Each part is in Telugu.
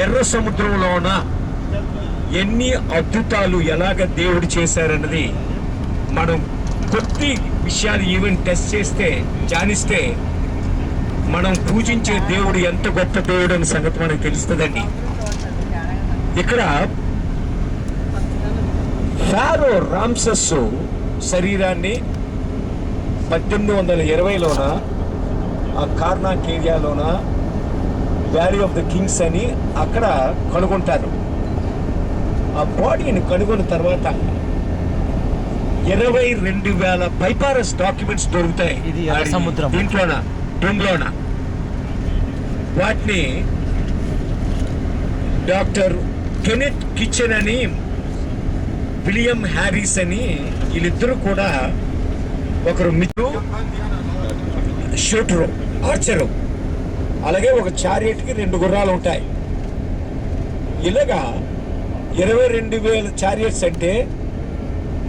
ఎర్ర సముద్రంలోన ఎన్ని అద్భుతాలు ఎలాగ దేవుడు చేశారన్నది మనం కొద్ది విషయాలు ఈవెన్ టెస్ట్ చేస్తే ధ్యానిస్తే మనం పూజించే దేవుడు ఎంత గొప్ప దేవుడు అనే సంగతి మనకు తెలుస్తుందండి. ఇక్కడ ఫారో రామ్సెస్ శరీరాన్ని 1820లోన ఆ కార్నాక్ ఏరియాలోన వ్యాలీ ఆఫ్ ద కింగ్స్ అని అక్కడ కనుగొంటారు. ఆ బాడీని కనుగొన్న తర్వాత 22,000 పైపారస్ డాక్యుమెంట్స్ దొరుకుతాయి దీంట్లోన టూమ్లోన. వాటిని డాక్టర్ కెనెత్ కిచెన్ అని విలియం హ్యారిస్ అని వీళ్ళిద్దరూ కూడా ఒకరు మిత్రు షూటరు ఆర్చరు, అలాగే ఒక చారియట్కి 2 గుర్రాలు ఉంటాయి. ఇలాగా 22,000 చారియట్స్ అంటే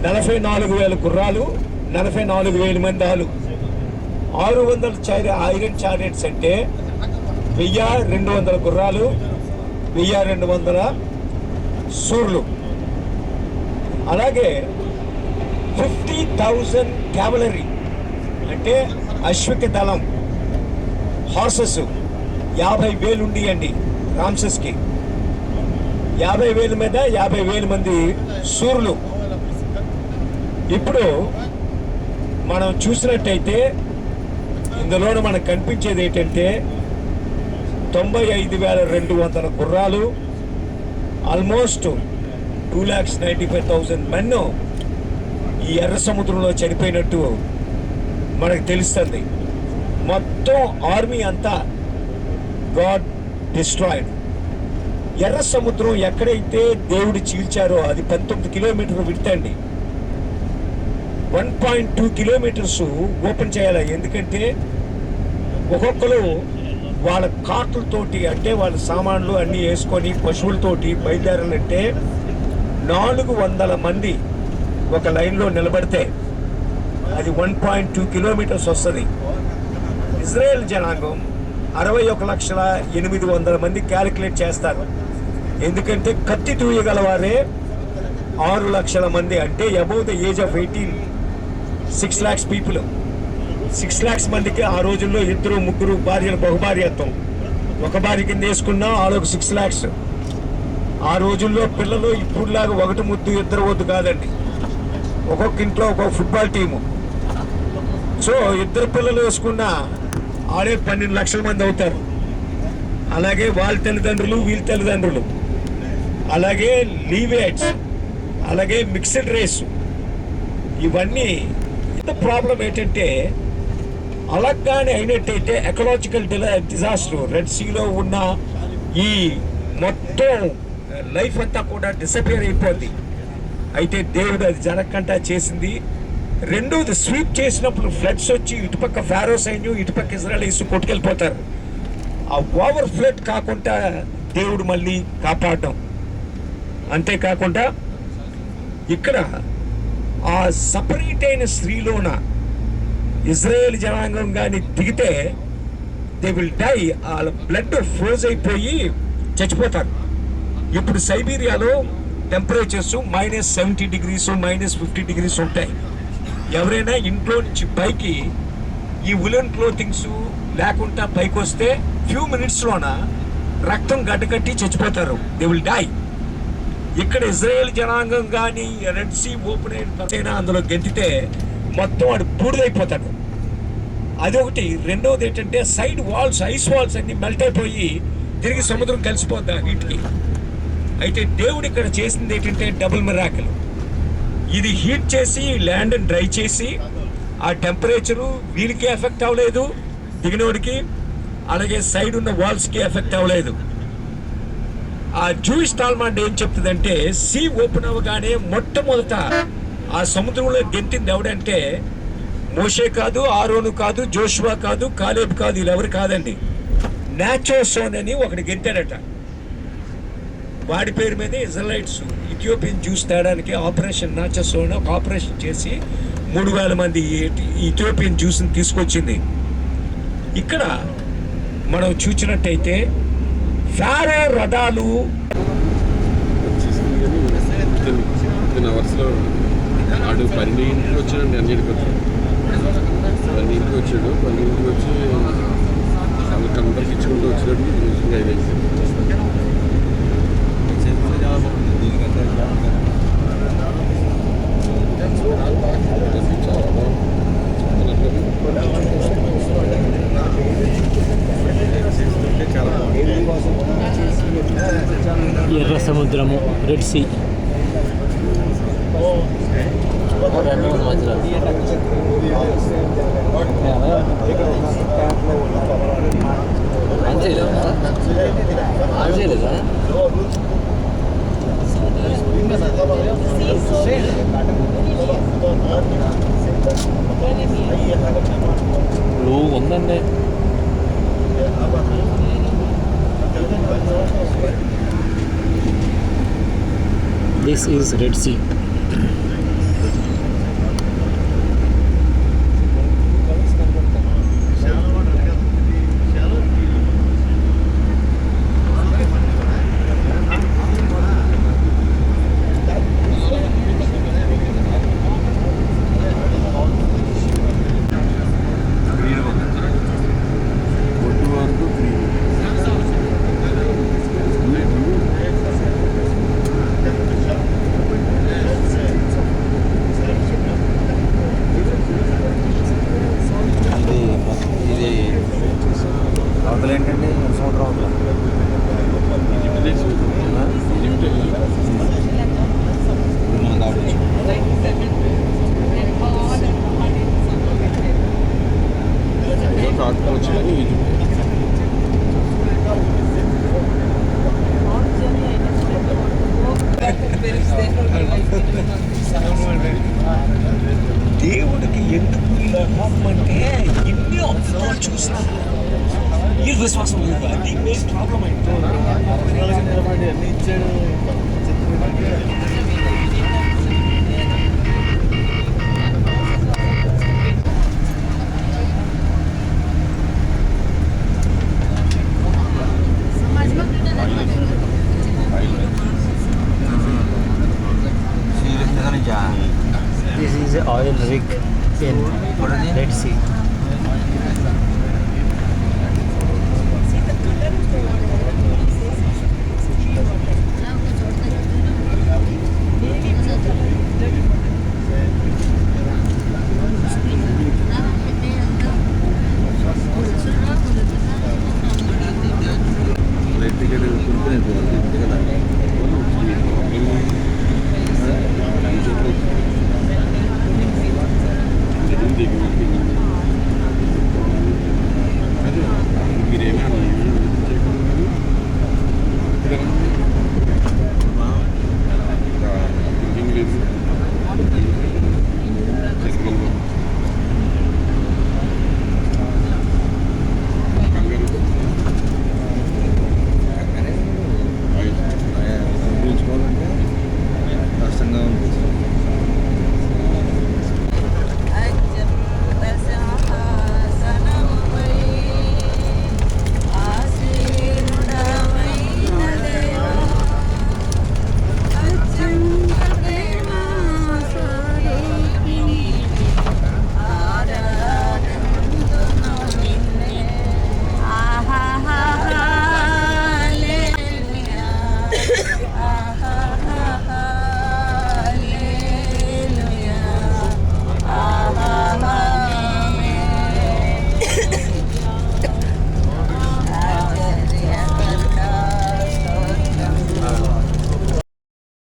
44,000 గుర్రాలు, 44,000 మంది ఆలు. 600 ఐరన్ చారియట్స్ అంటే 1,200 గుర్రాలు, 1,200 సూర్లు. అలాగే 50,000 క్యావలరీ అంటే అశ్విక దళం హార్సెస్ 50,000 ఉండియండి రామ్సెస్కి. 50,000 మీద 50,000 మంది సూర్లు. ఇప్పుడు మనం చూసినట్టయితే ఇందులో మనకు కనిపించేది ఏంటంటే 95,200 గుర్రాలు, ఆల్మోస్ట్ 2,95,000 మెన్ ఈ ఎర్ర సముద్రంలో చనిపోయినట్టు మనకు తెలుస్తుంది. మొత్తం ఆర్మీ అంతా గాడ్ డిస్ట్రాయిడ్. ఎర్ర సముద్రం ఎక్కడైతే దేవుడు చీల్చారో అది 19 కిలోమీటర్లు విడతండి. 1.2 కిలోమీటర్స్ ఓపెన్ చేయాలి. ఎందుకంటే ఒక్కొక్కరు వాళ్ళ కార్లతోటి అంటే వాళ్ళ సామాన్లు అన్నీ వేసుకొని పశువులతోటి బయలుదేరాలంటే 400 మంది ఒక లైన్లో నిలబడితే అది 1.2 కిలోమీటర్స్ వస్తుంది. ఇజ్రాయెల్ జనాంగం 61,800,000 మంది క్యాలిక్యులేట్ చేస్తారు. ఎందుకంటే కత్తి తూయగలవారే 6 లక్షల మంది, అంటే above the age of 18, 6 lakhs people. 6 lakhs మందికి ఆ రోజుల్లో 2-3 భార్యలు బహుభార్యత్వం. ఒక భార్య కింద వేసుకున్నా ఆలోక 6 lakhs. ఆ రోజుల్లో పిల్లలు ఇప్పుడులాగా 1 ముద్దు 2 వద్దు కాదండి. ఒక్కొక్క ఇంట్లో ఒక్కొక్క ఫుట్బాల్ టీము. సో 2 పిల్లలు వేసుకున్నా ఆడే 12 లక్షల మంది అవుతారు. అలాగే వాళ్ళ తల్లిదండ్రులు వీళ్ళ తల్లిదండ్రులు, అలాగే లీవేట్స్, అలాగే మిక్స్డ్ రేస్. ఇవన్నీ ఇంత ప్రాబ్లం ఏంటంటే అలాగానే అయినట్టయితే ఎకలాజికల్ డిజాస్టర్ రెడ్ సీలో ఉన్న ఈ మొత్తం లైఫ్ అంతా కూడా డిసపియర్ అయిపోద్ది. అయితే దేవుడు అది జరగకుండా చేసింది. రెండోది స్వీప్ చేసినప్పుడు ఫ్లడ్స్ వచ్చి ఇటుపక్క ఫారో సైన్యం ఇటుపక్క ఇజ్రాయలీస్ కొట్టుకెళ్ళిపోతారు. ఆ ఓవర్ ఫ్లడ్ కాకుండా దేవుడు మళ్ళీ కాపాడడం. అంతేకాకుండా ఇక్కడ ఆ సపరేట్ అయిన స్త్రీలోన ఇజ్రాయేల్ జనాంగం కానీ దిగితే దే విల్ డై. వాళ్ళ బ్లడ్ ఫ్రోజ్ అయిపోయి చచ్చిపోతారు. ఇప్పుడు సైబీరియాలో టెంపరేచర్స్ -70 degrees, -50 degrees ఉంటాయి. ఎవరైనా ఇంట్లో నుంచి పైకి ఈ ఉలెన్ క్లోతింగ్స్ లేకుండా పైకి వస్తే ఫ్యూ మినిట్స్లోన రక్తం గడ్డకట్టి చచ్చిపోతారు. They will die. ఇక్కడ ఇజ్రాయేల్ జనాంగం కానీ రెడ్ సీ ఓపెన్ అయిన అందులో గెంతితే మొత్తం వాడు బూడిదైపోతాడు. అదొకటి. రెండవది ఏంటంటే సైడ్ వాల్స్, ఐస్ వాల్స్ అన్ని మెల్ట్ అయిపోయి తిరిగి సముద్రం కలిసిపోద్ది వీటికి. అయితే దేవుడు ఇక్కడ చేసింది ఏంటంటే డబుల్ మిరాకిల్. ఇది హీట్ చేసి ల్యాండ్ డ్రై చేసి ఆ టెంపరేచరు వీళ్ళకి ఎఫెక్ట్ అవ్వలేదు, దిగినోడికి, అలాగే సైడ్ ఉన్న వాల్స్కి ఎఫెక్ట్ అవ్వలేదు. ఆ జూయిష్ టాల్మాండ్ ఏం చెప్తుందంటే సీ ఓపెన్ అవ్వగానే మొట్టమొదట ఆ సముద్రంలో గెంతింది ఎవడంటే మోషే కాదు, ఆరోను కాదు, జోషువా కాదు, కాలేబ్ కాదు, వీళ్ళెవరు కాదండి. నాచోసోన్ అని ఒకటి గెంతాడట. వాడి పేరు మీద ఇజ్రాయిలైట్స్ ఇథియోపియన్ జ్యూస్ తేడానికి ఆపరేషన్ నాచోసోన్ ఒక ఆపరేషన్ చేసి 3,000 మంది ఇథియోపియన్ జ్యూస్ని తీసుకొచ్చింది. ఇక్కడ మనం చూసినట్టయితే ఫారో రథాలు వచ్చేసింది కానీ వితిన్ అవర్స్లో ఆడు 12 వచ్చాడండి అన్నిటికి వచ్చాడు. 12 వచ్చాడు. 12 వచ్చి వాళ్ళకి అందరికి ఇచ్చుకుంటూ వచ్చినట్టు ఇంకా 5 వేసాడు. చాలా ఎర్ర సముద్రము, రెడ్ సీ. ఉందండి. This is Red Sea. ఏంటంటే సముద్రం కాకపోవచ్చు కానీ దేవుడికి ఎందుకు ఇలా అంటే ఎన్ని అద్భుతాలు చూసినా ఈ విశ్వాసం లేదు. అది మెయిన్ ప్రాబ్లం అయితే అన్ని ఇచ్చాడు. This is an oil rig in Red Sea. మీరేమీ